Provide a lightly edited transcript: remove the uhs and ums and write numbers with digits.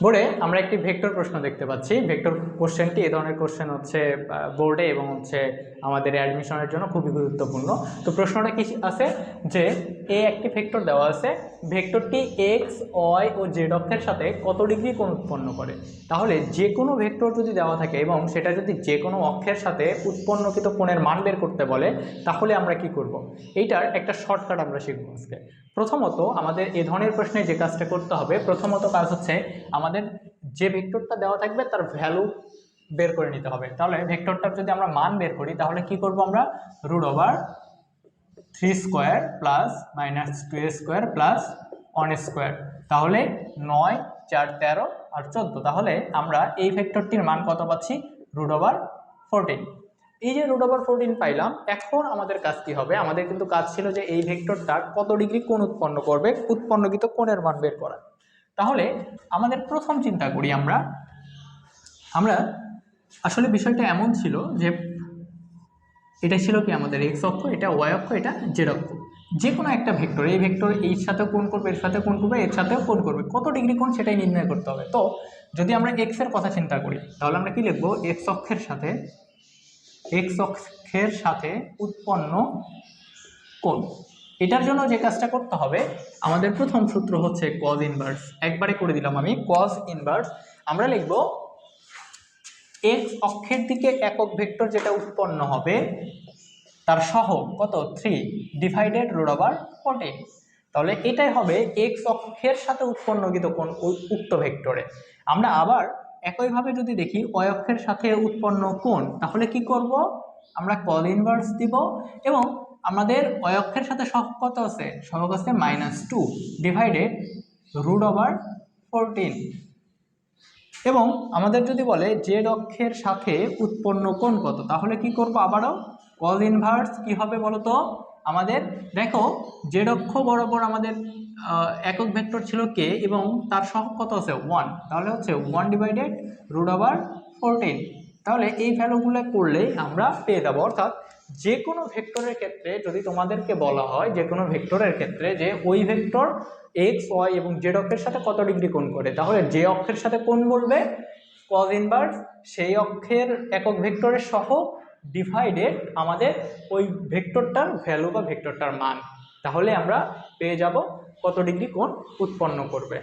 বোর্ডে আমরা একটি ভেক্টর প্রশ্ন দেখতে পাচ্ছি। ভেক্টর কোশ্চেনটি এই ধরনের কোশ্চেন হচ্ছে বোর্ডে এবং হচ্ছে আমাদের অ্যাডমিশনের জন্য খুবই গুরুত্বপূর্ণ। তো প্রশ্নটা কি আছে যে একটি ভেক্টর দেওয়া আছে, ভেক্টরটি এক্স ওয়াই ও জেড অক্ষের সাথে কত ডিগ্রি কোণ উৎপন্ন করে। তাহলে যে কোনো ভেক্টর যদি দেওয়া থাকে এবং সেটা যদি যে কোনো অক্ষের সাথে উৎপন্নকৃত কোণের মান বের করতে বলে, তাহলে আমরা কি করব? এইটার একটা শর্টকাট আমরা শিখব আজকে। প্রথমত আমাদের এ ধরনের প্রশ্নে যে কাজটা করতে হবে, প্রথমত কাজ হচ্ছে আমাদের যে ভেক্টরটা দেওয়া থাকবে তার ভ্যালু বের করে নিতে হবে। তাহলে ভেক্টরটার যদি আমরা মান বের করি তাহলে কি করব আমরা, √3² প্লাস -2² প্লাস 1²। তাহলে 9, 4, 13 আর 14। তাহলে আমরা এই ভেক্টরটির মান কত পাচ্ছি? √14। এই যে √14 পাইলাম, এখন আমাদের কাজ কি হবে? আমাদের কিন্তু কাজ ছিল যে এই ভেক্টরটার কত ডিগ্রি কোণ উৎপন্ন করবে, উৎপন্নকৃত কোণের মান বের করা। তাহলে আমাদের প্রথম চিন্তা করি আমরা আসলে বিষয়টা এমন ছিল যে এটা ছিল কি আমাদের এক্স অক্ষ, এটা ওয়াই অক্ষ, এটা জেড অক্ষ। যে কোনো একটা ভেক্টর, এই ভেক্টর এর সাথেও কোণ করবে, এর সাথেও কোণ করবে, এর সাথেও কোণ করবে, কত ডিগ্রি কোণ সেটাই নির্ণয় করতে হবে। তো যদি আমরা এক্স এর কথা চিন্তা করি তাহলে আমরা কি লিখবো? এক্স অক্ষের সাথে উৎপন্ন কোণ। এটার জন্য যে কাজটা করতে হবে, আমাদের প্রথম সূত্র হচ্ছে কজ ইনভার্স। একবারে করে দিলাম আমি, কজ ইনভার্স। আমরা লিখব এক্স অক্ষের দিকে একক ভেক্টর যেটা উৎপন্ন হবে তার সহগ কত? 3 ডিভাইডেড √14। তাহলে এটাই হবে এক্স অক্ষের সাথে উৎপন্নকৃত কোণ উক্ত ভেক্টরে। আমরা আবার একইভাবে যদি দেখি ওয়াই অক্ষের সাথে উৎপন্ন কোণ, তাহলে কি করব? আমরা কজ ইনভার্স দিব এবং আমাদের ওয়াই অক্ষের সাথে সহগ কত আছে? সহগ আছে -2 ডিভাইডেড √14। এবং আমাদের যদি বলে জেড অক্ষের সাথে উৎপন্ন কোণ কত, তাহলে কি করব? আবারও কজ ইনভার্স। কি হবে বলো তো? আমাদের দেখো জেড অক্ষ বরাবর আমাদের একক ভেক্টর ছিল কে এবং তার সহগ কত আছে? 1। তাহলে হচ্ছে 1 ডিভাইডেড √14। তাহলে এই ভ্যালুগুলো করলেই আমরা পেয়ে যাবো। অর্থাৎ যে কোনো ভেক্টরের ক্ষেত্রে যদি তোমাদেরকে বলা হয়, যে কোনো ভেক্টরের ক্ষেত্রে যে ওই ভেক্টর এক্স ওয়াই এবং জেড অক্ষের সাথে কত ডিগ্রি কোণ করে, তাহলে যে অক্ষের সাথে কোণ বলবে কজ ইনভার্স সেই অক্ষের একক ভেক্টরের সহগ ডিভাইডেড আমাদের ওই ভেক্টরটার ভ্যালু বা ভেক্টরটার মান। তাহলে আমরা পেয়ে যাব কত ডিগ্রি কোণ উৎপন্ন করবে।